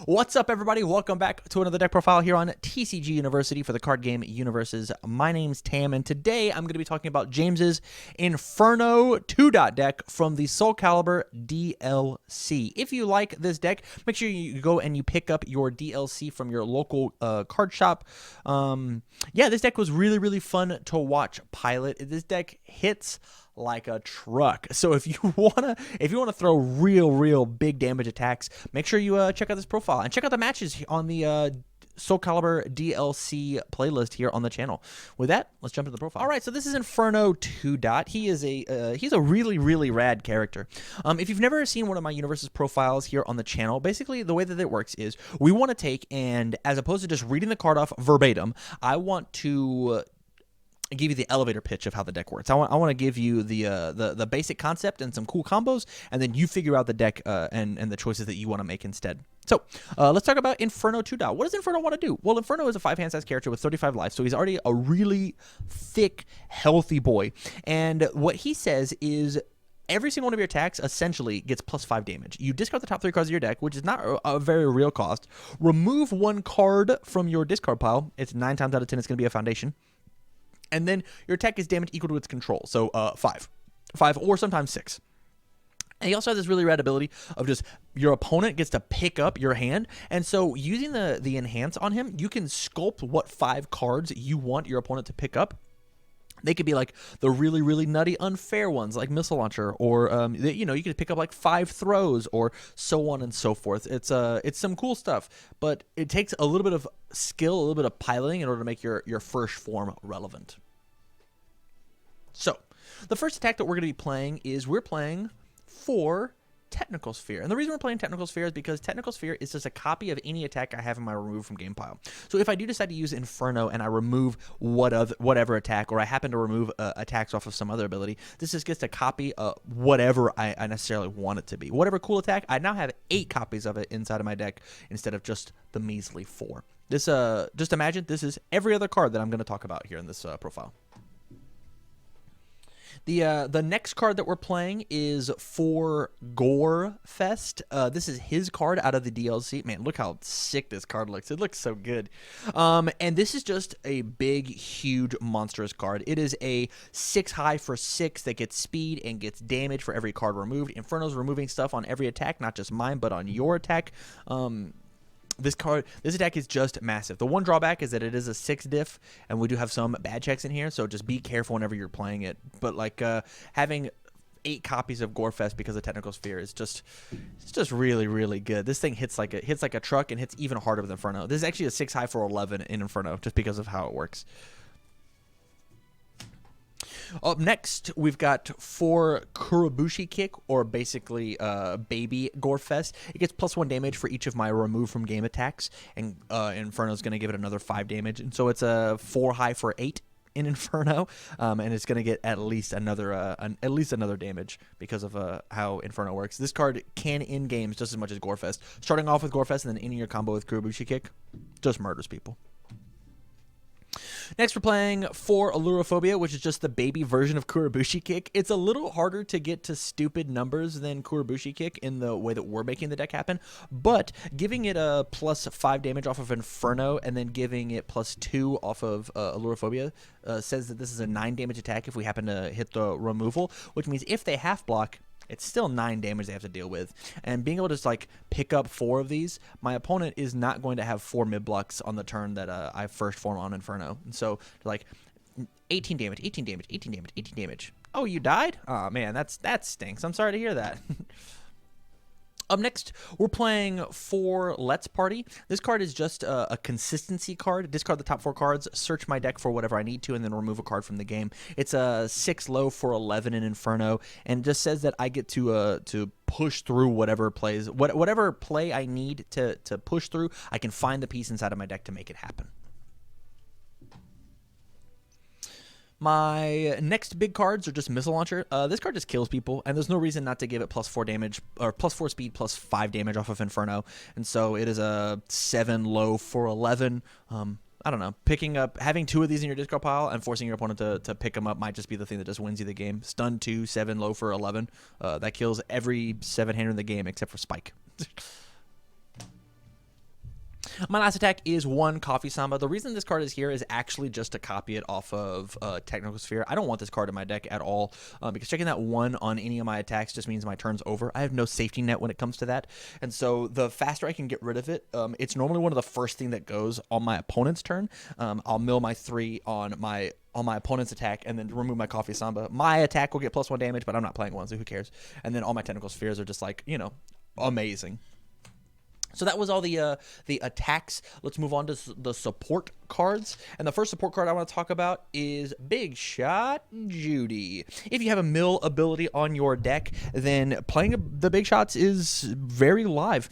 What's up, everybody? Welcome back to another deck profile here on TCG University for the card game UniVersus. My name's Tam, and today I'm going to be talking about James's Inferno 2-dot deck from the Soul Calibur DLC. If you like this deck, make sure you go and you pick up your DLC from your local card shop. Yeah, this deck was really fun to watch pilot. This deck hits like a truck. So if you wanna throw real big damage attacks, make sure you check out this profile and check out the matches on the Soul Calibur DLC playlist here on the channel. With that, let's jump into the profile. All right, so this is Inferno 2-dot. He is he's a really rad character. If you've never seen one of my UniVersus profiles here on the channel, basically the way that it works is we want to take and, as opposed to just reading the card off verbatim, I want to give you the elevator pitch of how the deck works. I want to give you the basic concept and some cool combos, and then you figure out the deck and the choices that you want to make instead. So let's talk about Inferno 2-dot. What does Inferno want to do? Well, Inferno is a 5-hand size character with 35 life, so he's already a really thick, healthy boy. And what he says is every single one of your attacks essentially gets +5 damage. You discard the top 3 cards of your deck, which is not a very real cost. Remove 1 card from your discard pile. It's 9 times out of 10 it's going to be a foundation. And then your attack is damage equal to its control, so 5 or sometimes 6. And he also has this really rad ability of just your opponent gets to pick up your hand, and so using the enhance on him, you can sculpt what 5 cards you want your opponent to pick up. They could be like the really nutty unfair ones, like Missile Launcher, or you could pick up like 5 throws, or so on and so forth. It's some cool stuff, but it takes a little bit of skill, a little bit of piloting in order to make your first form relevant. So the first attack that we're going to be playing is we're playing for Technical Sphere. And the reason we're playing Technical Sphere is because Technical Sphere is just a copy of any attack I have in my remove from game pile. So if I do decide to use Inferno and I remove whatever attack, or I happen to remove attacks off of some other ability, this just gets a copy of whatever I necessarily want it to be. Whatever cool attack, I now have 8 copies of it inside of my deck instead of just the measly 4. This just imagine this is every other card that I'm going to talk about here in this profile. The next card that we're playing is for Gorefest. This is his card out of the DLC. Man, look how sick this card looks. It looks so good. And this is just a big, huge, monstrous card. It is a 6 high for 6 that gets speed and gets damage for every card removed. Inferno's removing stuff on every attack, not just mine, but on your attack. This attack is just massive. The one drawback is that it is a 6 diff, and we do have some bad checks in here, so just be careful whenever you're playing it. But like having 8 copies of Gorefest because of Technical Sphere is just really good. This thing hits like a truck and hits even harder with Inferno. This is actually a 6 high for 11 in Inferno just because of how it works. Up next, we've got for Corbucci Kick, or basically Baby Gorefest. It gets +1 damage for each of my remove from game attacks, and Inferno's going to give it another 5 damage. And so it's a 4 high for 8 in Inferno, and it's going to get at least another damage because of how Inferno works. This card can end games just as much as Gorefest. Starting off with Gorefest and then ending your combo with Corbucci Kick just murders people. Next, we're playing for Allure Phobia, which is just the baby version of Corbucci Kick. It's a little harder to get to stupid numbers than Corbucci Kick in the way that we're making the deck happen, but giving it a +5 damage off of Inferno and then giving it +2 off of Allure Phobia says that this is a 9 damage attack if we happen to hit the removal, which means if they half block, it's still 9 damage they have to deal with. And being able to just like pick up 4 of these, my opponent is not going to have 4 mid blocks on the turn that I first form on Inferno. And so like 18 damage, 18 damage, 18 damage, 18 damage. Oh, you died? Oh man, that stinks. I'm sorry to hear that. Up next, we're playing for Let's Party. This card is just a consistency card. Discard the top 4 cards, search my deck for whatever I need to, and then remove a card from the game. It's a 6 low for 11 in Inferno, and just says that I get to push through whatever play I need to push through. I can find the piece inside of my deck to make it happen. My next big cards are just Missile Launcher. This card just kills people, and there's no reason not to give it +4 damage, or +4 speed, +5 damage off of Inferno. And so it is a 7 low for 11. I don't know. Having 2 of these in your discard pile and forcing your opponent to pick them up might just be the thing that just wins you the game. Stun 2, 7 low for 11. That kills every 7-hander in the game except for Spike. My last attack is 1 Coffee Samba. The reason this card is here is actually just to copy it off of Technical Sphere. I don't want this card in my deck at all because checking that 1 on any of my attacks just means my turn's over. I have no safety net when it comes to that. And so the faster I can get rid of it, it's normally one of the first thing that goes on my opponent's turn. I'll mill my 3 on my opponent's attack and then remove my Coffee Samba. My attack will get +1 damage, but I'm not playing 1, so who cares? And then all my Technical Spheres are just like, you know, amazing. So that was all the attacks. Let's move on to the support cards. And the first support card I want to talk about is Big Shot Judy. If you have a mill ability on your deck, then playing the big shots is very live.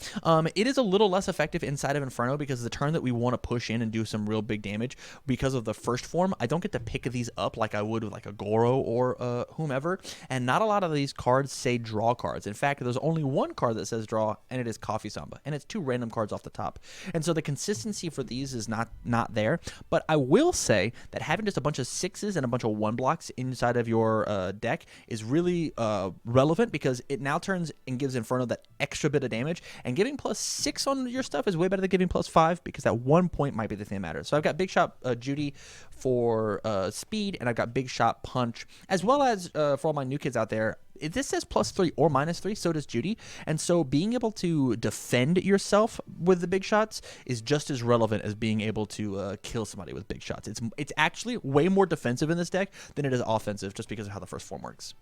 It is a little less effective inside of Inferno because the turn that we want to push in and do some real big damage, because of the first form, I don't get to pick these up like I would with like a Goro or whomever. And not a lot of these cards say draw cards. In fact, there's only one card that says draw, and it is Coffee Samba. And it's 2 random cards off the top. And so the consistency for these is not there. But I will say that having just a bunch of 6s and a bunch of 1 blocks inside of your deck is really relevant, because it now turns and gives Inferno that extra bit of damage, and giving +6 on your stuff is way better than giving +5, because that 1 point might be the thing that matters. So I've got Big Shot Judy for speed, and I've got Big Shot Punch, as well as for all my new kids out there, this says +3 or -3, so does Judy. And so being able to defend yourself with the big shots is just as relevant as being able to kill somebody with big shots. It's actually way more defensive in this deck than it is offensive, just because of how the first form works.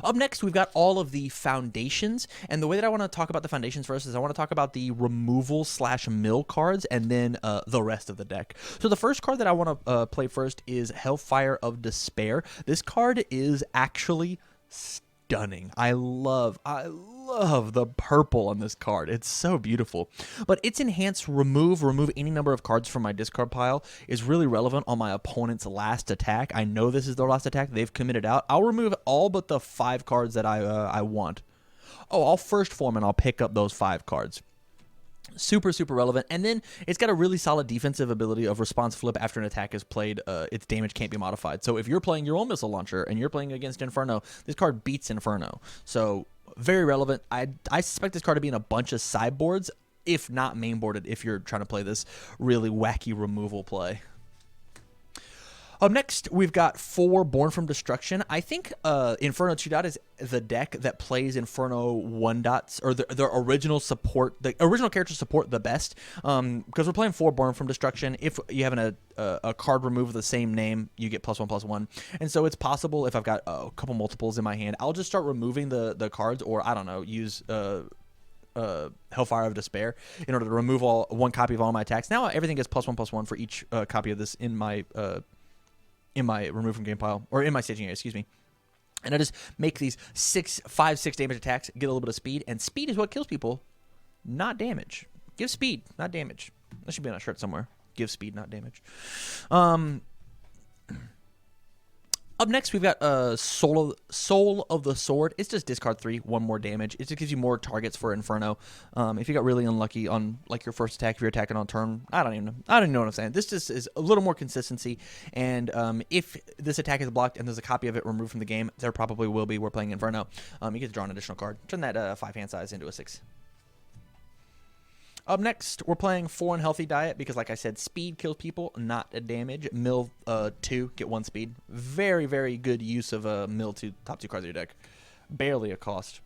Up next, we've got all of the foundations, and the way that I want to talk about the foundations first is I want to talk about the removal/mill cards, and then the rest of the deck. So the first card that I want to play first is Hellfire of Despair. This card is actually stunning. I love the purple on this card. It's so beautiful. But its enhanced remove any number of cards from my discard pile is really relevant on my opponent's last attack. I know this is their last attack. They've committed out. I'll remove all but the 5 cards that I want. Oh, I'll first form and I'll pick up those 5 cards. Super, super relevant. And then it's got a really solid defensive ability of response flip after an attack is played. Its damage can't be modified. So if you're playing your own missile launcher and you're playing against Inferno, this card beats Inferno. So very relevant. I suspect this card to be in a bunch of sideboards, if not mainboarded, if you're trying to play this really wacky removal play. Up next, we've got 4 Born from Destruction. I think Inferno 2 dot is the deck that plays Inferno 1 dots, or the original support, the original character support the best, because we're playing 4 Born from Destruction. If you have a card removed of the same name, you get +1/+1. And so it's possible, if I've got a couple multiples in my hand, I'll just start removing the cards, or I don't know, use Hellfire of Despair in order to remove 1 copy of all my attacks. Now everything gets +1/+1 for each copy of this in my remove from game pile, or in my staging area, excuse me. And I just make these 5, 6 damage attacks, get a little bit of speed, and speed is what kills people, not damage. Give speed, not damage. That should be on a shirt somewhere. Give speed, not damage. Up next, we've got Soul of the Sword. It's just discard 3, 1 more damage. It just gives you more targets for Inferno. If you got really unlucky on like your first attack, if you're attacking on turn, I don't even know what I'm saying. This just is a little more consistency. And if this attack is blocked and there's a copy of it removed from the game, there probably will be. We're playing Inferno. You get to draw an additional card. Turn that 5 hand size into a 6. Up next, we're playing 4 Unhealthy Diet because, like I said, speed kills people, not damage. Mill 2, get 1 speed. Very, very good use of mill 2, top 2 cards of your deck. Barely a cost.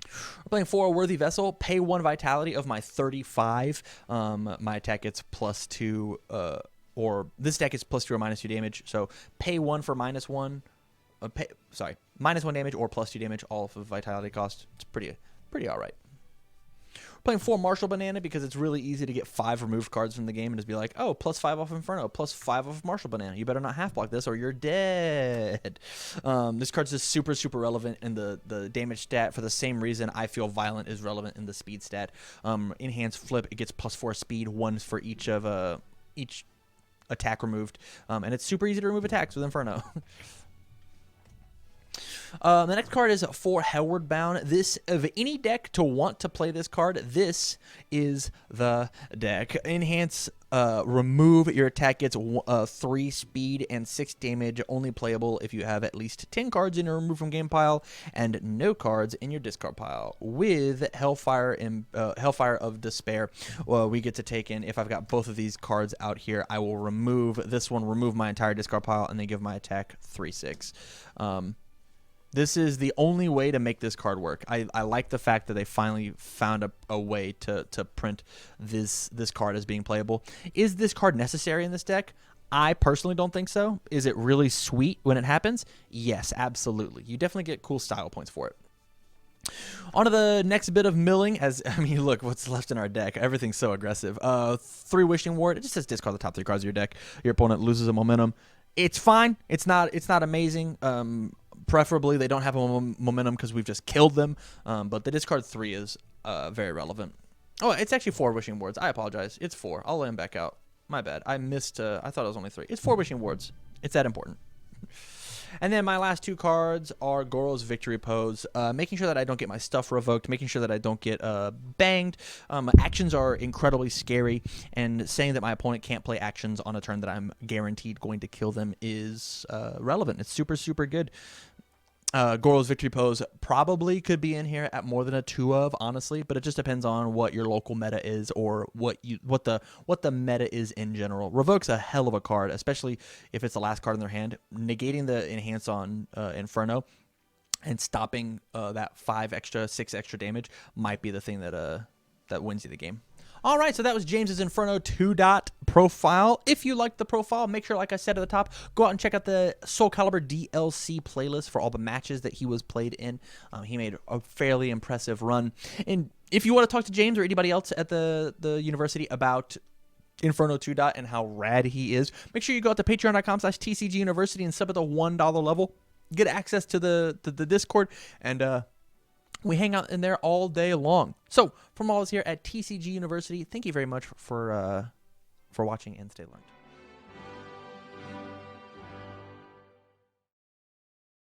We're playing 4 Worthy Vessel. Pay 1 Vitality of my 35. My attack gets +2, or this deck is +2 or -2 damage. So pay 1 for -1. -1 damage or +2 damage, all of Vitality cost. It's pretty all right. Playing 4 Martial Banana because it's really easy to get 5 removed cards from the game and just be like, oh, +5 off Inferno, +5 off Martial Banana. You better not half block this or you're dead. This card's just super, super relevant in the damage stat for the same reason I feel Violent is relevant in the speed stat. Enhanced Flip, it gets +4 speed, 1 for each attack removed. And it's super easy to remove attacks with Inferno. The next card is for Hellward Bound. This, of any deck to want to play this card, this is the deck. Enhance, remove, your attack gets 3 speed and 6 damage, only playable if you have at least 10 cards in your remove from game pile and no cards in your discard pile. With Hellfire of Despair, we get to take in, if I've got both of these cards out here, I will remove this one, remove my entire discard pile, and then give my attack 3/6. This is the only way to make this card work. I like the fact that they finally found a way to print this card as being playable. Is this card necessary in this deck? I personally don't think so. Is it really sweet when it happens? Yes, absolutely. You definitely get cool style points for it. On to the next bit of milling. Look what's left in our deck. Everything's so aggressive. 3 Wishing Ward. It just says discard the top 3 cards of your deck. Your opponent loses a momentum. It's fine. It's not amazing. Preferably they don't have a momentum because we've just killed them. But the discard 3 is very relevant. Oh, it's actually 4 Wishing Wards. I apologize. It's 4. I'll lay them back out. My bad. I missed. I thought it was only 3. It's 4 Wishing Wards. It's that important. And then my last 2 cards are Goro's Victory Pose, making sure that I don't get my stuff revoked, making sure that I don't get banged. Actions are incredibly scary, and saying that my opponent can't play actions on a turn that I'm guaranteed going to kill them is relevant. It's super, super good. Goro's Victory Pose probably could be in here at more than a 2 of, honestly, but it just depends on what your local meta is or what the meta is in general. Revoke's a hell of a card, especially if it's the last card in their hand. Negating the enhance on Inferno and stopping that 6 extra damage might be the thing that wins you the game. All right, so that was James's Inferno 2-dot profile. If you liked the profile, make sure, like I said at the top, go out and check out the Soul Calibur DLC playlist for all the matches that he was played in. He made a fairly impressive run. And if you want to talk to James or anybody else at the university about Inferno 2-dot and how rad he is, make sure you go out to patreon.com/TCG University and sub at the $1 level. Get access to the Discord, and we hang out in there all day long. So, from all of us here at TCG University, thank you very much for watching, and stay learned.